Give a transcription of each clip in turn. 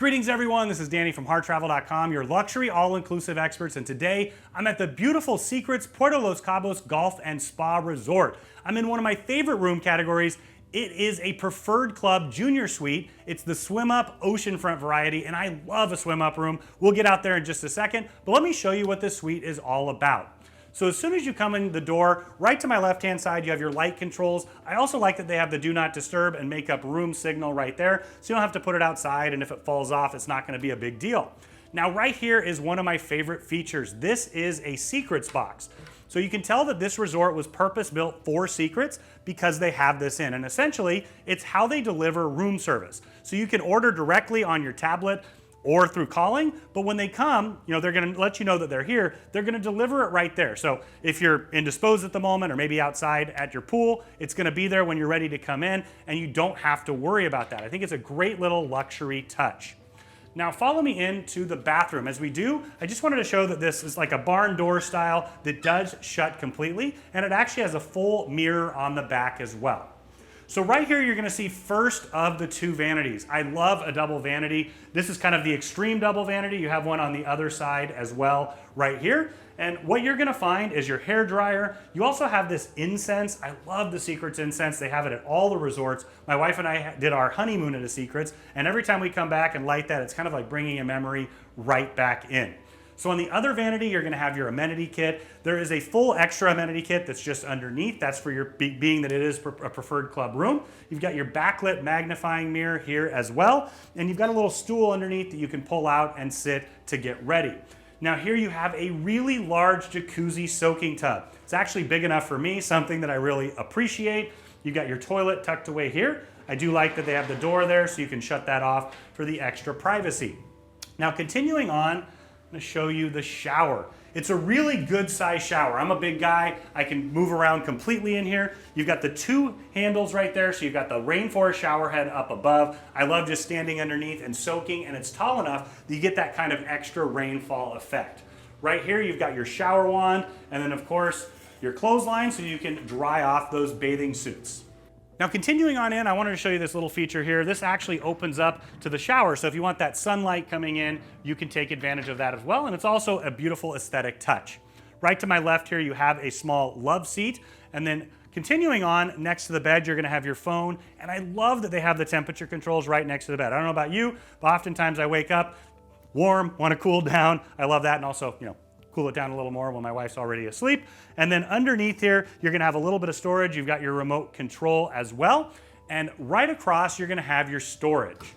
Greetings everyone, this is Danny from HarrTravel.com, your luxury all-inclusive experts, and today I'm at the beautiful Secrets Puerto Los Cabos Golf and Spa Resort. I'm in one of my favorite room categories. It is a preferred club junior suite. It's the swim up oceanfront variety, and I love a swim up room. We'll get out there in just a second, but let me show you what this suite is all about. So as soon as you come in the door, right to my left-hand side, you have your light controls. I also like that they have the do not disturb and make up room signal right there, so you don't have to put it outside, and if it falls off, it's not gonna be a big deal. Now right here is one of my favorite features. This is a secrets box. So you can tell that this resort was purpose-built for secrets because they have this in, and essentially, it's how they deliver room service. So you can order directly on your tablet, or through calling, but when they come, they're gonna let you know that they're here, they're gonna deliver it right there. So if you're indisposed at the moment, or maybe outside at your pool, it's gonna be there when you're ready to come in, and you don't have to worry about that. I think it's a great little luxury touch. Now follow me into the bathroom. As we do, I just wanted to show that this is like a barn door style that does shut completely, and it actually has a full mirror on the back as well. So right here, you're gonna see first of the two vanities. I love a double vanity. This is kind of the extreme double vanity. You have one on the other side as well right here. And what you're gonna find is your hair dryer. You also have this incense. I love the Secrets incense. They have it at all the resorts. My wife and I did our honeymoon at a Secrets, and every time we come back and light that, it's kind of like bringing a memory right back in. So on the other vanity, you're gonna have your Amenity Kit. There is a full extra Amenity Kit that's just underneath. That's for your, being that it is a preferred club room. You've got your backlit magnifying mirror here as well. And you've got a little stool underneath that you can pull out and sit to get ready. Now here you have a really large jacuzzi soaking tub. It's actually big enough for me, something that I really appreciate. You've got your toilet tucked away here. I do like that they have the door there so you can shut that off for the extra privacy. Now continuing on, to show you the shower. It's a really good size shower. I'm a big guy. I can move around completely in here. You've got the two handles right there. So you've got the rainforest shower head up above. I love just standing underneath and soaking, and it's tall enough that you get that kind of extra rainfall effect. Right here, you've got your shower wand, and then of course, your clothesline so you can dry off those bathing suits. Now continuing on in, I wanted to show you this little feature here. This actually opens up to the shower, so if you want that sunlight coming in, you can take advantage of that as well, and it's also a beautiful aesthetic touch. Right to my left here, you have a small love seat, and then continuing on, next to the bed, you're gonna have your phone, and I love that they have the temperature controls right next to the bed. I don't know about you, but oftentimes I wake up warm, wanna cool down. I love that, and also, cool it down a little more when my wife's already asleep. And then underneath here, you're gonna have a little bit of storage. You've got your remote control as well. And right across, you're gonna have your storage.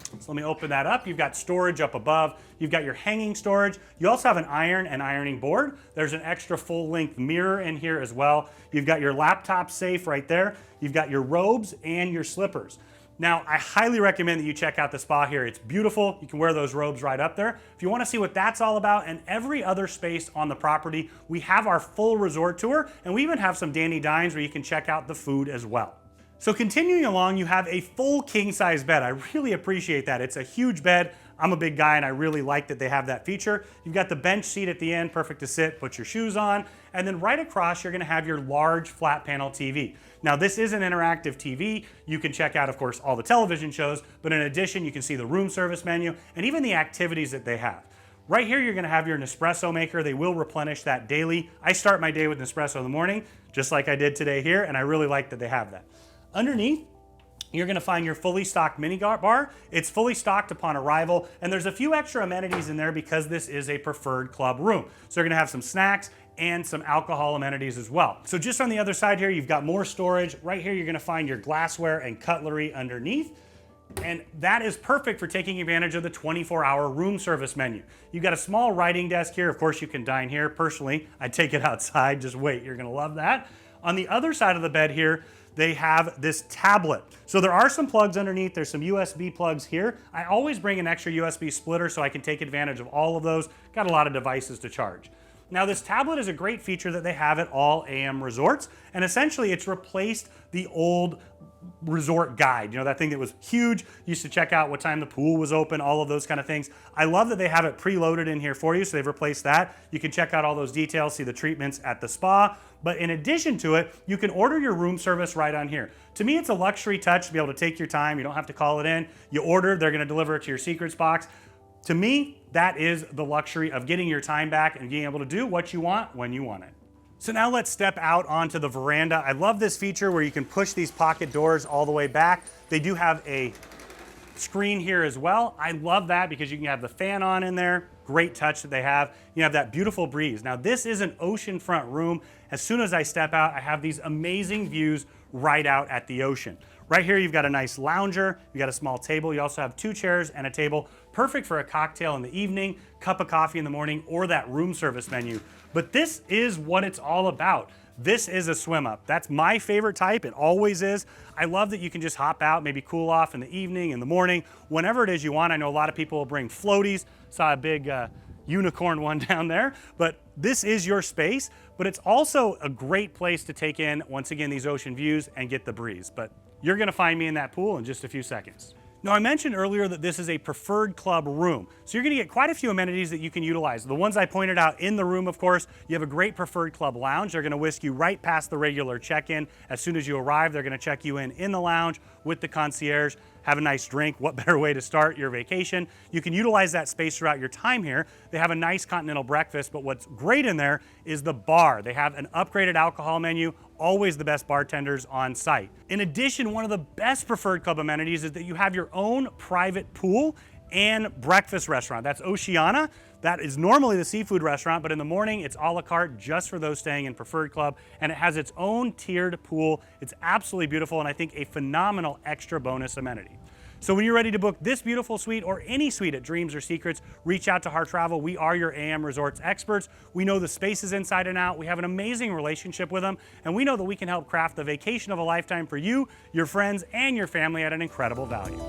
So let me open that up. You've got storage up above. You've got your hanging storage. You also have an iron and ironing board. There's an extra full-length mirror in here as well. You've got your laptop safe right there. You've got your robes and your slippers. Now, I highly recommend that you check out the spa here. It's beautiful. You can wear those robes right up there. If you want to see what that's all about and every other space on the property, we have our full resort tour, and we even have some Danny Dines where you can check out the food as well. So continuing along, you have a full king-size bed. I really appreciate that. It's a huge bed. I'm a big guy and I really like that they have that feature. You've got the bench seat at the end, perfect to sit, put your shoes on, and then right across you're gonna have your large flat panel TV. Now this is an interactive TV. You can check out, of course, all the television shows, but in addition, you can see the room service menu and even the activities that they have. Right here, you're gonna have your Nespresso maker. They will replenish that daily. I start my day with Nespresso in the morning, just like I did today here, and I really like that they have that. Underneath, you're gonna find your fully stocked mini bar. It's fully stocked upon arrival, and there's a few extra amenities in there because this is a preferred club room. So you're gonna have some snacks and some alcohol amenities as well. So just on the other side here, you've got more storage. Right here, you're gonna find your glassware and cutlery underneath. And that is perfect for taking advantage of the 24-hour room service menu. You've got a small writing desk here. Of course, you can dine here. Personally, I'd take it outside. Just wait, you're gonna love that. On the other side of the bed here, they have this tablet. So there are some plugs underneath. There's some USB plugs here. I always bring an extra USB splitter so I can take advantage of all of those. Got a lot of devices to charge. Now this tablet is a great feature that they have at all AM resorts, and essentially it's replaced the old resort guide. You know, that thing that was huge, used to check out what time the pool was open, all of those kind of things. I love that they have it preloaded in here for you, so they've replaced that. You can check out all those details, see the treatments at the spa, but in addition to it, you can order your room service right on here. To me, it's a luxury touch to be able to take your time. You don't have to call it in. You order, they're gonna deliver it to your Secrets box. To me, that is the luxury of getting your time back and being able to do what you want when you want it. So now let's step out onto the veranda. I love this feature where you can push these pocket doors all the way back. They do have a screen here as well. I love that because you can have the fan on in there. Great touch that they have. You have that beautiful breeze. Now this is an oceanfront room. As soon as I step out, I have these amazing views right out at the ocean. Right here, you've got a nice lounger, you got a small table, you also have 2 chairs and a table, perfect for a cocktail in the evening, cup of coffee in the morning, or that room service menu. But this is what it's all about. This is a swim up. That's my favorite type, it always is. I love that you can just hop out, maybe cool off in the evening, in the morning, whenever it is you want. I know a lot of people will bring floaties, saw a big unicorn one down there, but this is your space, but it's also a great place to take in, once again, these ocean views and get the breeze. But you're gonna find me in that pool in just a few seconds. Now, I mentioned earlier that this is a preferred club room, so you're gonna get quite a few amenities that you can utilize. The ones I pointed out in the room, of course, you have a great preferred club lounge. They're gonna whisk you right past the regular check-in. As soon as you arrive, they're gonna check you in the lounge with the concierge, have a nice drink. What better way to start your vacation? You can utilize that space throughout your time here. They have a nice continental breakfast, but what's great in there is the bar. They have an upgraded alcohol menu, always the best bartenders on site. In addition, one of the best preferred club amenities is that you have your own private pool and breakfast restaurant. That's Oceana. That is normally the seafood restaurant, but in the morning it's a la carte just for those staying in Preferred Club, and it has its own tiered pool. It's absolutely beautiful, and I think a phenomenal extra bonus amenity. So when you're ready to book this beautiful suite or any suite at Dreams or Secrets, reach out to Harr Travel. We are your AM Resorts experts. We know the spaces inside and out. We have an amazing relationship with them, and we know that we can help craft the vacation of a lifetime for you, your friends, and your family at an incredible value.